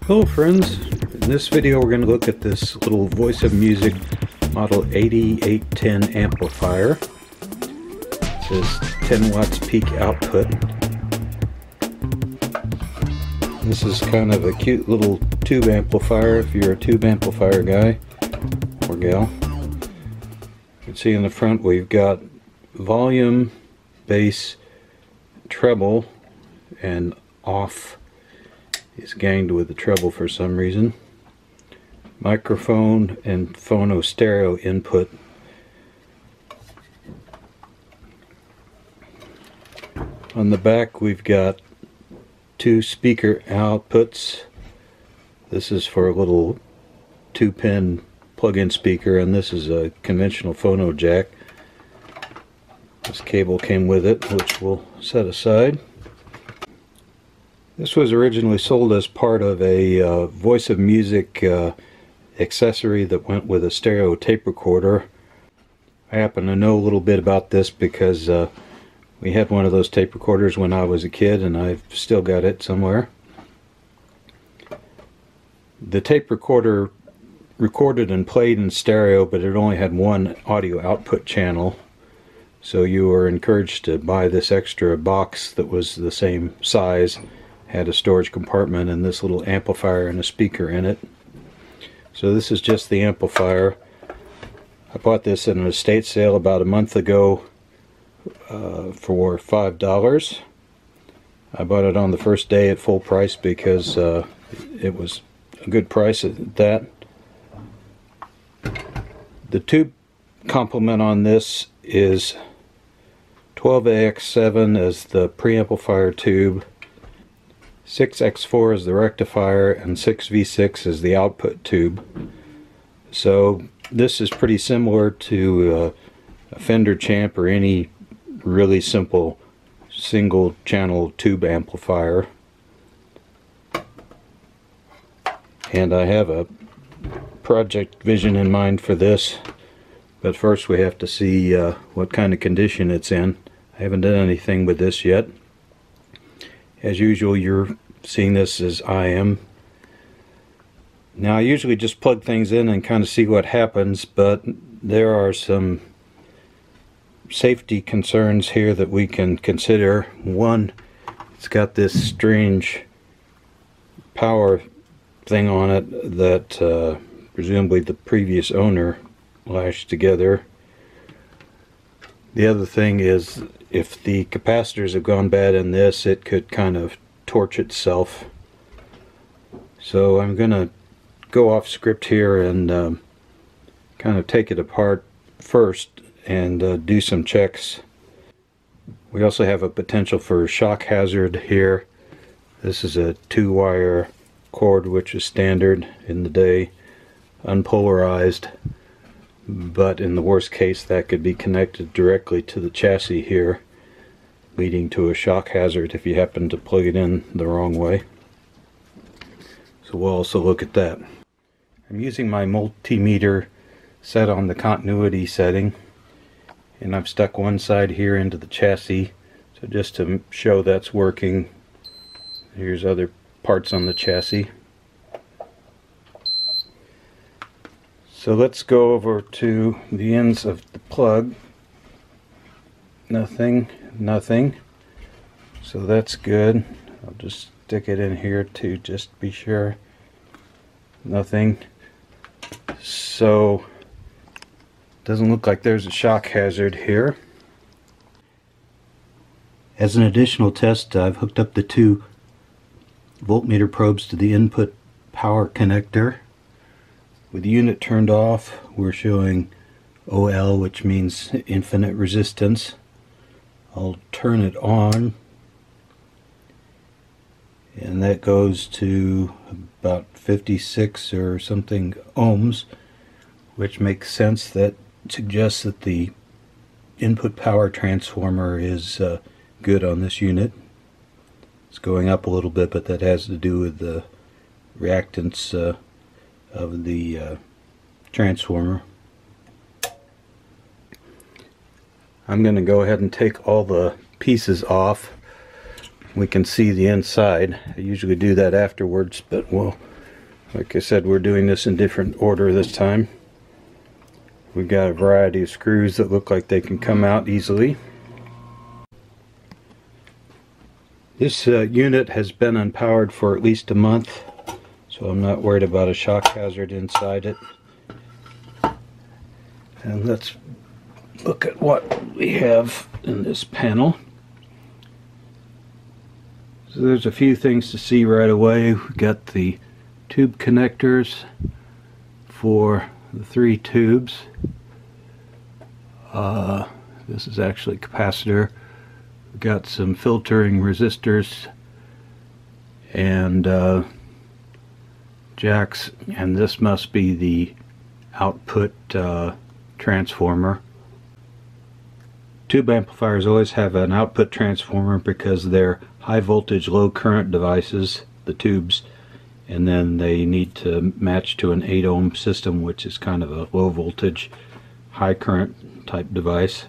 Hello friends, in this video we're going to look at this little Voice of Music model 8810 amplifier. It says 10 watts peak output. This is kind of a cute little tube amplifier if you're a tube amplifier guy or gal. You can see in the front we've got volume, bass, treble, and off is ganged with the treble for some reason. Microphone and phono stereo input. On the back we've got two speaker outputs. This is for a little 2-pin plug-in speaker, and this is a conventional phono jack. This cable came with it, which we'll set aside. This was originally sold as part of a Voice of Music accessory that went with a stereo tape recorder. I happen to know a little bit about this because we had one of those tape recorders when I was a kid, and I've still got it somewhere. The tape recorder recorded and played in stereo, but it only had one audio output channel. So you were encouraged to buy this extra box that was the same size, had a storage compartment, and this little amplifier and a speaker in it. So this is just the amplifier. I bought this in an estate sale about a month ago for $5. I bought it on the first day at full price because it was a good price at that. The tube complement on this is 12AX7 as the preamplifier tube, 6X4 is the rectifier, and 6V6 is the output tube. So this is pretty similar to a Fender Champ or any really simple single channel tube amplifier. And I have a project vision in mind for this, but first we have to see what kind of condition it's in. I haven't done anything with this yet. As usual, you're seeing this as I am. Now I usually just plug things in and kind of see what happens, but there are some safety concerns here that we can consider. One, it's got this strange power thing on it that presumably the previous owner lashed together. The other thing is, if the capacitors have gone bad in this, it could kind of torch itself. So I'm going to go off script here and kind of take it apart first and do some checks. We also have a potential for shock hazard here. This is a 2-wire cord, which is standard in the day, unpolarized, but in the worst case that could be connected directly to the chassis here, leading to a shock hazard if you happen to plug it in the wrong way. So we'll also look at that. I'm using my multimeter set on the continuity setting, and I've stuck one side here into the chassis, so just to show that's working. Here's other parts on the chassis. So let's go over to the ends of the plug. Nothing. So that's good. I'll just stick it in here to just be sure. Nothing. So doesn't look like there's a shock hazard here. As an additional test, I've hooked up the two voltmeter probes to the input power connector. With the unit turned off, we're showing OL, which means infinite resistance. I'll turn it on, and that goes to about 56 or something ohms, which makes sense. That suggests that the input power transformer is good on this unit. It's going up a little bit, but that has to do with the reactance of the transformer. I'm going to go ahead and take all the pieces off. We can see the inside. I usually do that afterwards, but we'll Like I said, we're doing this in different order this time. We've got a variety of screws that look like they can come out easily. This unit has been unpowered for at least a month, so I'm not worried about a shock hazard inside it. And let's look at what we have in this panel. So there's a few things to see right away. We've got the tube connectors for the 3 tubes. This is actually a capacitor. We've got some filtering resistors and jacks, and this must be the output transformer. Tube amplifiers always have an output transformer because they're high voltage, low current devices, the tubes, and then they need to match to an 8 ohm system, which is kind of a low voltage, high current type device.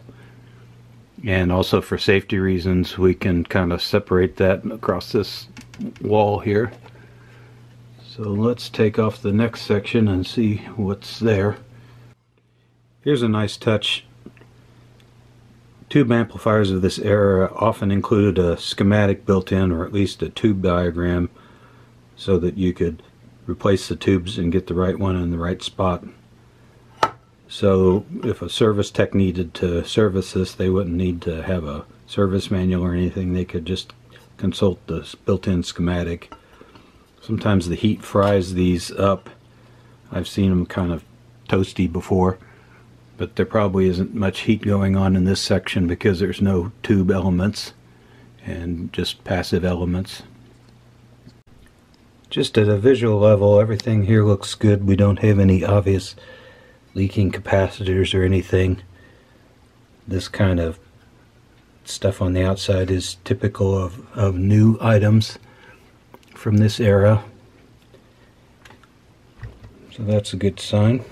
And also for safety reasons, we can kind of separate that across this wall here. So let's take off the next section and see what's there. Here's a nice touch. Tube amplifiers of this era often included a schematic built in, or at least a tube diagram, so that you could replace the tubes and get the right one in the right spot. So if a service tech needed to service this, they wouldn't need to have a service manual or anything. They could just consult the built-in schematic. Sometimes the heat fries these up. I've seen them kind of toasty before, but there probably isn't much heat going on in this section because there's no tube elements and just passive elements. Just at a visual level, everything here looks good. We don't have any obvious leaking capacitors or anything. This kind of stuff on the outside is typical of new items from this era. So that's a good sign.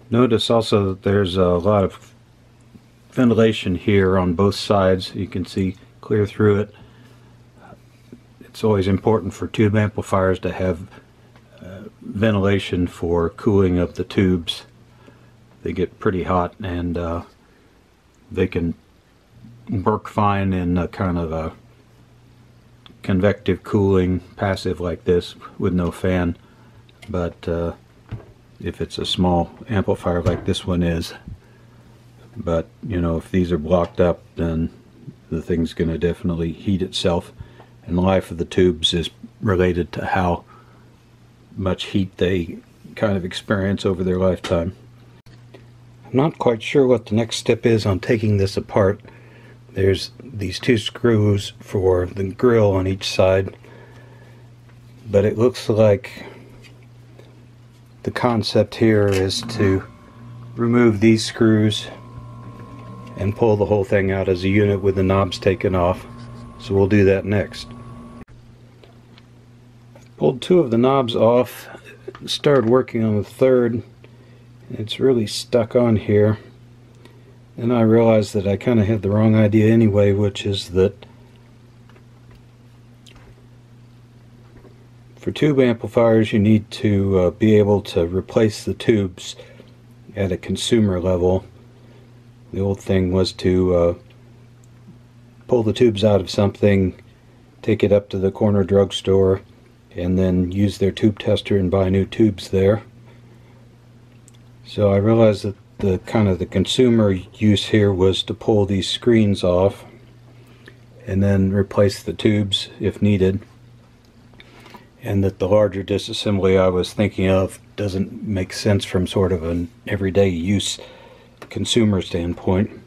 Notice also that there's a lot of ventilation here on both sides. You can see clear through it. It's always important for tube amplifiers to have ventilation for cooling of the tubes. They get pretty hot, and they can work fine in a kind of a convective cooling passive like this with no fan, but if it's a small amplifier like this one is, but you know, if these are blocked up, then the thing's going to definitely heat itself, and the life of the tubes is related to how much heat they kind of experience over their lifetime. I'm not quite sure what the next step is on taking this apart. There's these 2 screws for the grill on each side, but it looks like the concept here is to remove these screws and pull the whole thing out as a unit with the knobs taken off. So we'll do that next. Pulled 2 of the knobs off, started working on the third. It's really stuck on here, and I realized that I kind of had the wrong idea anyway, which is that for tube amplifiers you need to be able to replace the tubes at a consumer level. The old thing was to pull the tubes out of something, take it up to the corner drugstore, and then use their tube tester and buy new tubes there. So I realized that the kind of the consumer use here was to pull these screens off and then replace the tubes if needed, and that the larger disassembly I was thinking of doesn't make sense from sort of an everyday use consumer standpoint.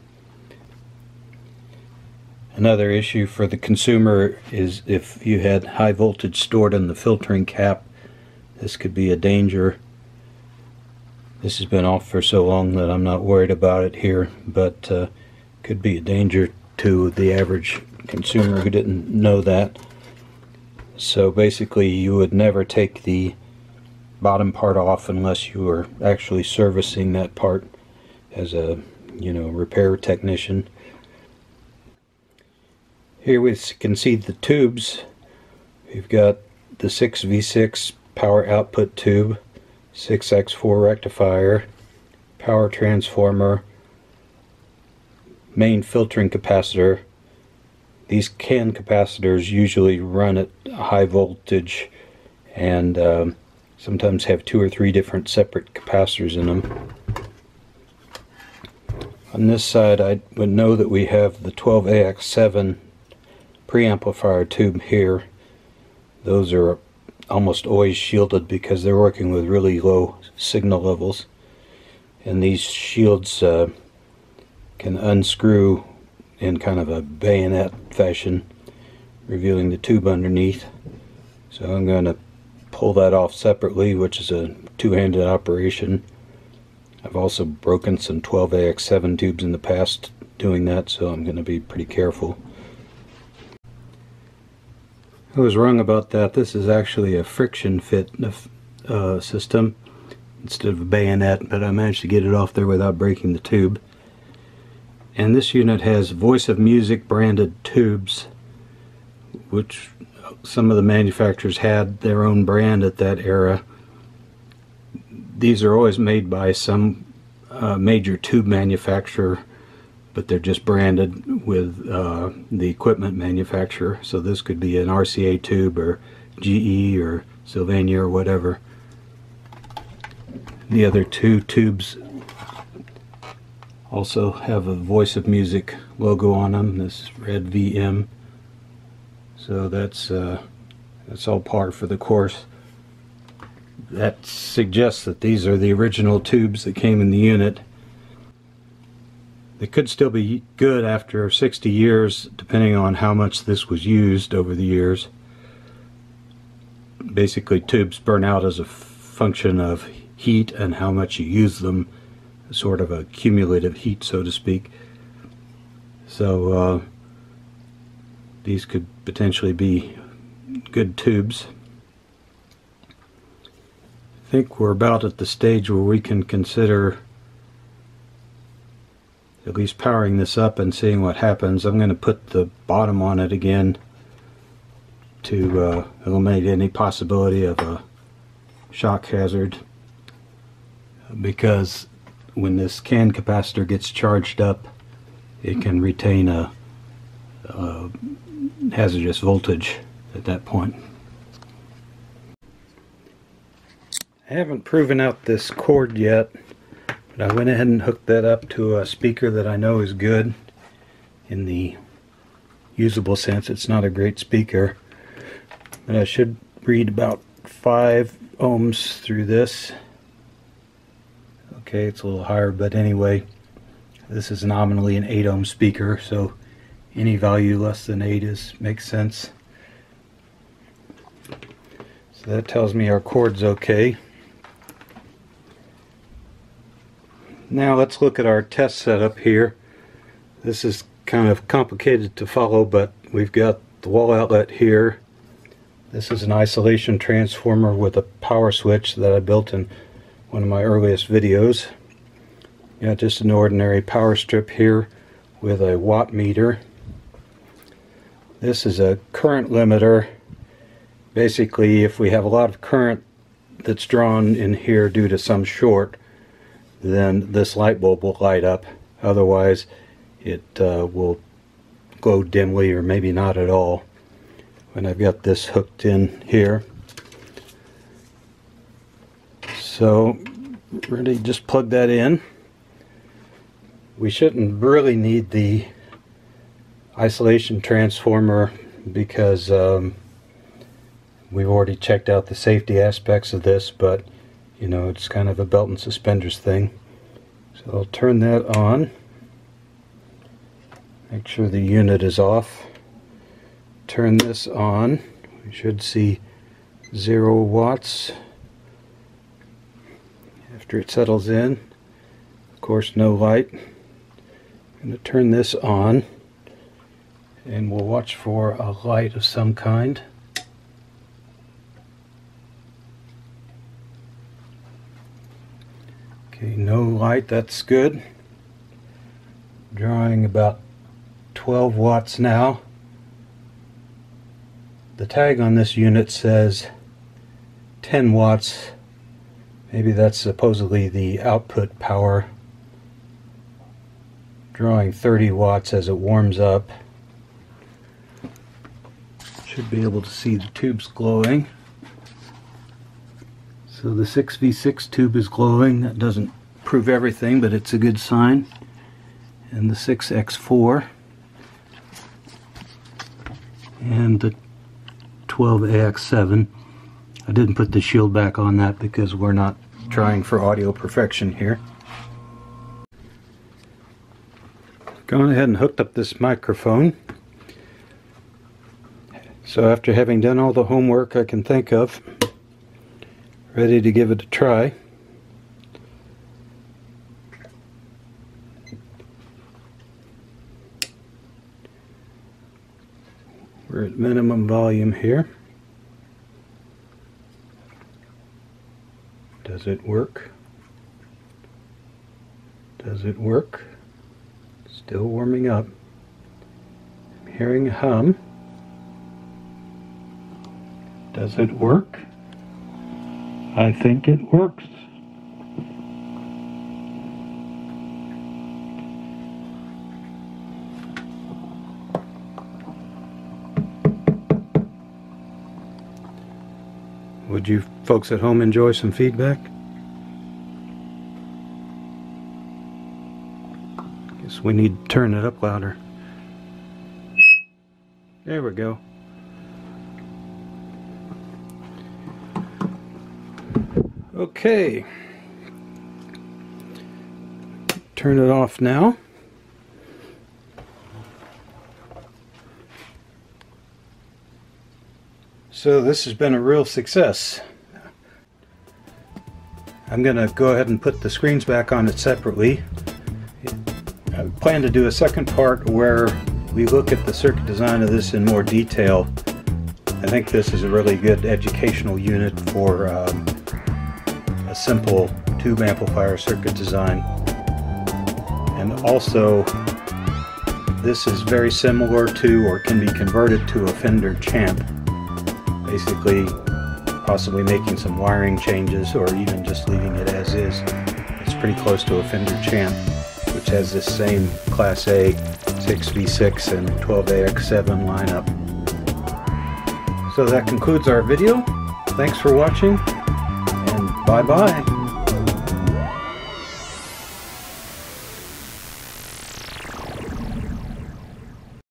Another issue for the consumer is if you had high voltage stored in the filtering cap, this could be a danger. This has been off for so long that I'm not worried about it here, but could be a danger to the average consumer who didn't know that. So basically you would never take the bottom part off unless you were actually servicing that part as a repair technician. Here we can see the tubes. We've got the 6V6 power output tube, 6x4 rectifier, power transformer, main filtering capacitor. These CAN capacitors usually run at high voltage and sometimes have 2 or 3 different separate capacitors in them. On this side, I would know that we have the 12AX7 preamplifier tube here. Those are almost always shielded because they're working with really low signal levels. And these shields can unscrew in kind of a bayonet fashion, revealing the tube underneath. So I'm going to pull that off separately, which is a two-handed operation. I've also broken some 12AX7 tubes in the past doing that, so I'm going to be pretty careful. I was wrong about that. This is actually a friction fit system instead of a bayonet, but I managed to get it off there without breaking the tube. And this unit has Voice of Music branded tubes, which some of the manufacturers had their own brand at that era. These are always made by some major tube manufacturer, but they're just branded with the equipment manufacturer. So this could be an RCA tube or GE or Sylvania or whatever. The other two tubes also have a Voice of Music logo on them, this red VM. So that's all par for the course. That suggests that these are the original tubes that came in the unit. They could still be good after 60 years, depending on how much this was used over the years. Basically, tubes burn out as a function of heat and how much you use them, sort of a cumulative heat, so to speak. So these could potentially be good tubes. I think we're about at the stage where we can consider at least powering this up and seeing what happens. I'm going to put the bottom on it again to eliminate any possibility of a shock hazard, because when this CAN capacitor gets charged up, it can retain a hazardous voltage at that point. I haven't proven out this cord yet, but I went ahead and hooked that up to a speaker that I know is good in the usable sense. It's not a great speaker, but I should read about 5 ohms through this. Okay, it's a little higher, but anyway, this is nominally an 8 ohm speaker, so any value less than 8 makes sense. So that tells me our cord's okay. Now let's look at our test setup here. This is kind of complicated to follow, but we've got the wall outlet here. This is an isolation transformer with a power switch that I built in one of my earliest videos. Got just an ordinary power strip here with a watt meter. This is a current limiter. Basically, if we have a lot of current that's drawn in here due to some short, then this light bulb will light up. Otherwise, it will glow dimly or maybe not at all. And I've got this hooked in here. So, really just plug that in. We shouldn't really need the isolation transformer because we've already checked out the safety aspects of this, but you know, it's kind of a belt and suspenders thing. So I'll turn that on. Make sure the unit is off. Turn this on. We should see 0 watts after it settles in. Of course, no light. I'm going to turn this on and we'll watch for a light of some kind. Okay, no light, that's good. Drawing about 12 watts now. the tag on this unit says 10 watts. Maybe that's supposedly the output power, drawing 30 watts as it warms up. Should be able to see the tubes glowing. So the 6V6 tube is glowing. That doesn't prove everything, but it's a good sign. And the 6X4 and the 12AX7. I didn't put the shield back on that because we're not trying for audio perfection here. Gone ahead and hooked up this microphone. So after having done all the homework I can think of, ready to give it a try. We're at minimum volume here. Does it work? Does it work? Still warming up. I'm hearing a hum. Does it work? I think it works. Would you folks at home enjoy some feedback? Guess we need to turn it up louder. There we go. Okay. Turn it off now. So this has been a real success. I'm going to go ahead and put the screens back on it separately. I plan to do a second part where we look at the circuit design of this in more detail. I think this is a really good educational unit for a simple tube amplifier circuit design. And also, this is very similar to, or can be converted to, a Fender Champ. Basically, possibly making some wiring changes or even just leaving it as is. It's pretty close to a Fender Champ, which has this same Class A 6V6 and 12AX7 lineup. So that concludes our video. Thanks for watching, and bye-bye.